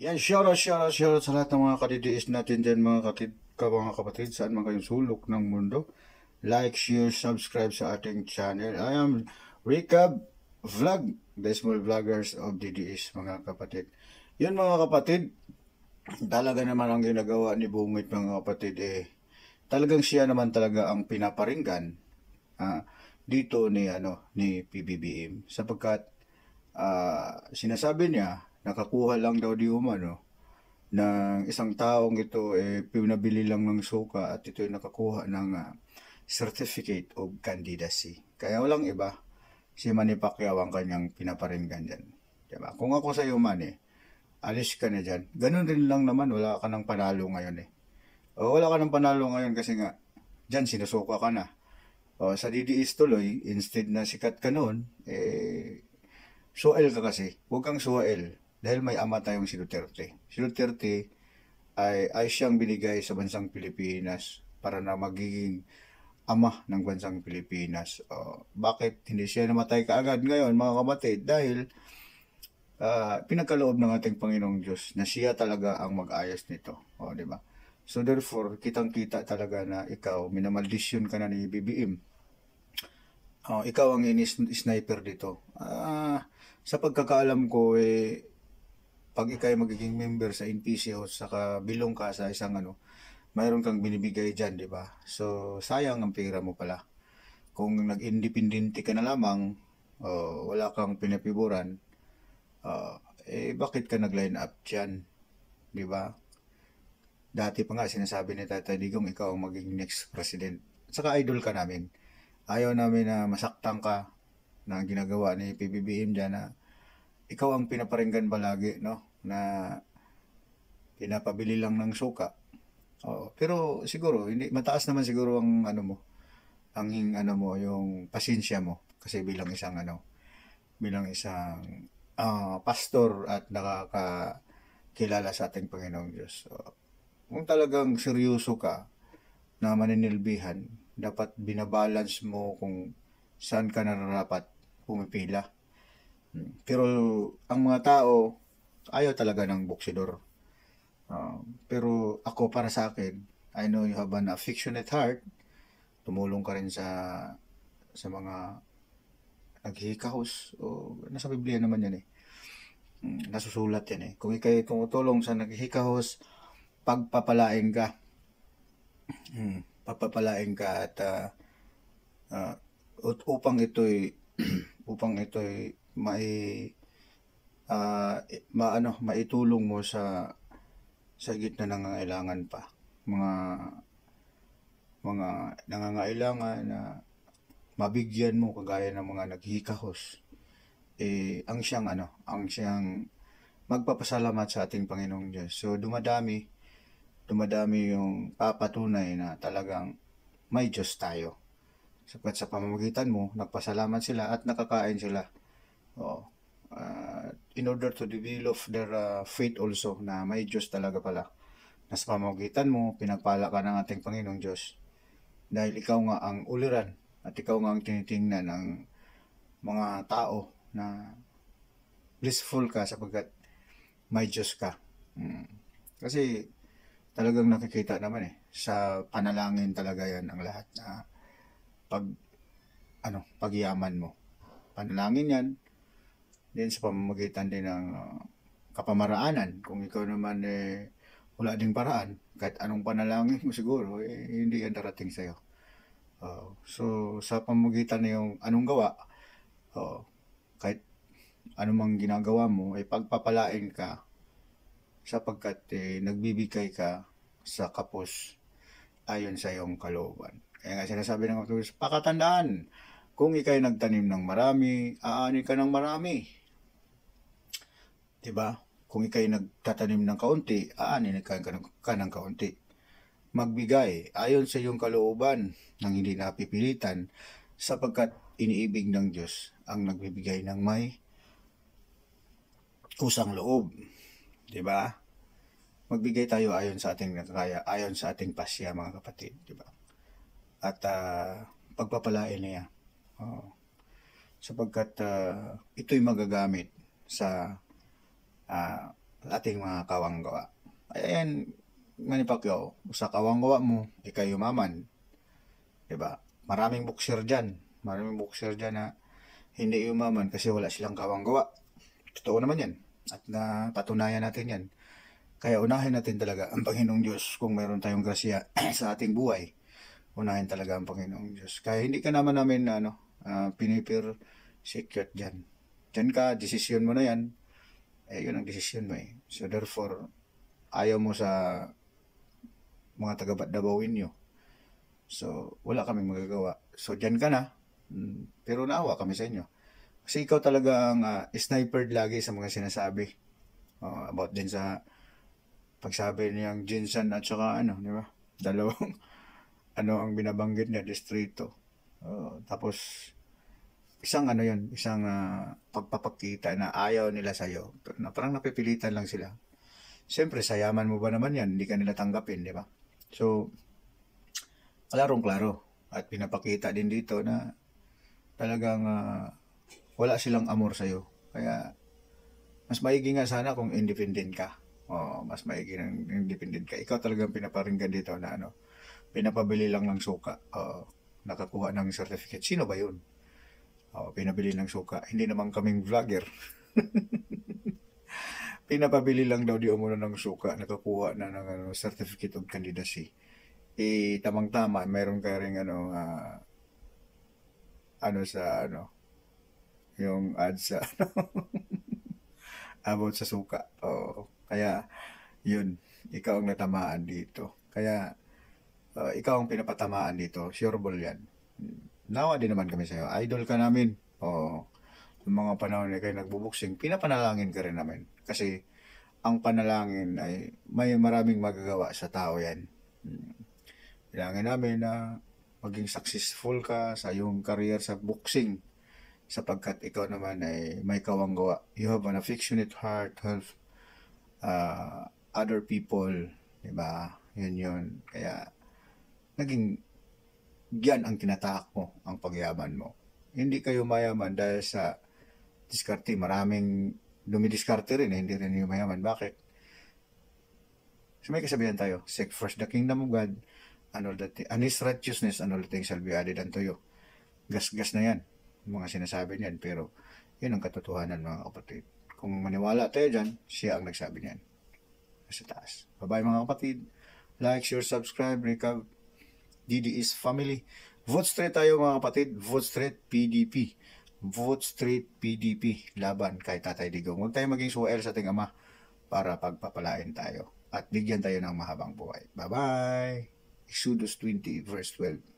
Yan, shoutout sa lahat ng mga kadidiis natin dyan, mga kapatid, saan man kayong sulok ng mundo. Like, share, subscribe sa ating channel. I am Recap Vlog, the small vloggers of DDS, mga kapatid. Yun mga kapatid, talaga naman ang ginagawa ni Bungit mga kapatid talagang siya naman talaga ang pinaparinggan ah, dito ni PBBM sapagkat sinasabi niya nakakuha lang daw di umano ng isang taong ito pinabili lang ng suka at ito ay nakakuha ng certificate of candidacy. Kaya walang iba, si Manny Pacquiao ang kanyang pinaparinggan dyan. Diba? Kung ako sa iyo, Manny, alis ka na dyan. Ganun rin lang naman, wala ka ng panalo ngayon O, wala ka ng panalo ngayon kasi nga, dyan sinusuka ka na. O, sa DDS tuloy, instead na sikat ka noon, suwael ka kasi. Huwag kang suwael. Dahil may ama tayong si Duterte. Si Duterte ay siyang binigay sa bansang Pilipinas para na magiging ama ng bansang Pilipinas. Bakit hindi siya namatay kaagad ngayon mga kapatid? Dahil pinagkaloob ng ating Panginoong Diyos na siya talaga ang mag-ayos nito. Di ba? So therefore, kitang-kita talaga na ikaw, minamaldisyon ka na ni BBM. Ikaw ang sniper dito. Sa pagkakaalam ko, pag ikaw ay magiging member sa NPC o saka bilong ka sa isang mayroon kang binibigay dyan, di ba? So, sayang ang pera mo pala. Kung nag-independente ka na lamang, wala kang pinapiburan, bakit ka nag-line up dyan? Di ba? Dati pa nga sinasabi ni Tata Digong, ikaw ang maging next president. Saka idol ka namin. Ayaw namin na masaktan ka na ginagawa ni PBBM dyan na ikaw ang pinaparinggan palagi, no? Na pinapabili lang ng suka. Pero siguro, hindi, mataas naman siguro ang yung pasensya mo. Kasi bilang isang pastor at nakakakilala sa ating Panginoong Diyos. So, kung talagang seryoso ka na maninilbihan, dapat binabalance mo kung saan ka nararapat pumipila. Pero ang mga tao, ayaw talaga ng boksidor. Pero ako para sa akin, I know you have an affectionate heart. Tumulong ka rin sa mga naghihikahos. O, nasa Biblia naman yan nasusulat yan Kung ikay tumutulong sa naghihikahos, pagpapalain ka. Pagpapalain ka at uh, upang ito'y upang ito'y maitulong mo sa gitna ng nangangailangan pa. Mga nangangailangan na mabigyan mo kagaya ng mga naghihikahos. Ang siyang magpapasalamat sa ating Panginoong Diyos. So dumadami yung papatunay na talagang may Diyos tayo. Sapagkat sa pamamagitan mo, nagpasalamat sila at nakakain sila. In order to develop their faith also na may Diyos talaga pala. Na sa pamamagitan mo, pinagpala ka ng ating Panginoong Diyos. Dahil ikaw nga ang uliran at ikaw nga ang tinitingnan ng mga tao na blissful ka sapagkat may Diyos ka. Kasi talagang nakikita naman sa panalangin talaga yan ang lahat na pagyaman mo. Panalangin yan din sa pamamagitan din ng kapamaraanan. Kung ikaw naman wala ding paraan, kahit anong panalangin mo siguro, hindi yan darating sa'yo. So, sa pamamagitan na yung anong gawa, kahit anumang ginagawa mo, ay pagpapalain ka sapagkat nagbibigay ka sa kapos ayon sa iyong kalooban. Kaya nga sinasabi ng mga pakatandaan, kung ikay nagtanim ng marami, aani ka ng marami. Diba? Kung ikay nagtatanim ng kaunti, aani ka ng kaunti. Magbigay ayon sa iyong kalooban nang hindi napipilitan sapagkat iniibig ng Diyos ang nagbibigay ng may kusang loob. Diba? Magbigay tayo ayon sa ating nakakaya, ayon sa ating pasya mga kapatid. Diba? At pagpapalain niya. Sapagkat ito'y magagamit sa ating mga kawanggawa. Ayan, Manny Pacquiao, sa kawanggawa mo, ikay yumaman. Diba? Maraming boxer dyan na hindi yumaman kasi wala silang kawanggawa. Totoo naman yan. At napatunayan natin yan. Kaya unahin natin talaga ang Panginoong Diyos kung mayroon tayong grasya sa ating buhay. Unahin talaga ang Panginoong Diyos. Kaya hindi ka naman namin pinipir secret dyan. Dyan ka, desisyon mo na yan. Yun ang desisyon mo eh. So therefore, ayaw mo sa mga taga-Davao nyo. So, wala kaming magagawa. So, dyan ka na. Pero naawa kami sa inyo. Kasi ikaw talaga ang snipered lagi sa mga sinasabi. About din sa pagsabi niyang Jinsan at saka di ba? Dalawang ang binabanggit niya, distrito. Tapos, isang isang pagpapakita na ayaw nila sa'yo. Na parang napipilitan lang sila. Siyempre, sayaman mo ba naman yan? Hindi ka nila tanggapin, di ba? So, klarong-klaro. At pinapakita din dito na talagang wala silang amor sa'yo. Kaya, mas maigi nga sana kung independent ka. Mas maigi ng independent ka. Ikaw talagang pinaparinggan dito na pinapabili lang ng suka. Nakakuha ng certificate. Sino ba yun? Pinabili ng suka. Hindi naman kaming vlogger. Pinapabili lang daw di umuna ng suka. Nakakuha na ng certificate of candidacy. Tamang-tama, mayroon ka rin yung ad sa about sa suka. Kaya yun, ikaw ang natamaan dito. Kaya ikaw ang pinapatamaan dito. Sure ball yan. Nawa din naman kami sa'yo. Idol ka namin. Yung mga panahon na kayo nagbubuksing, pinapanalangin ka rin namin. Kasi ang panalangin ay may maraming magagawa sa tao yan. Kailangan namin na maging successful ka sa iyong career sa boxing sapagkat ikaw naman ay may kawanggawa. You have an affectionate heart, help other people, diba? Yun. Kaya naging yan ang tinatahak mo, ang pagyaman mo. Hindi kayo mayaman dahil sa diskarte. Maraming dumidiskarte rin, hindi rin yung mayaman. Bakit? So may kasabihan tayo, seek first the kingdom of God, and His righteousness, and all the things shall be added unto you. Gas-gas na yan, mga sinasabi niyan, pero yun ang katotohanan mga kapatid. Kung maniwala tayo dyan, siya ang nagsabi niyan. Sa taas. Bye-bye mga kapatid. Like, share, subscribe, recap. Didi is family. Vote straight tayo mga kapatid. Vote straight PDP. Vote straight PDP. Laban kay Tatay Digong. Huwag tayo maging suwael sa ating ama para pagpapalain tayo. At bigyan tayo ng mahabang buhay. Bye-bye. Exodus 20 verse 12.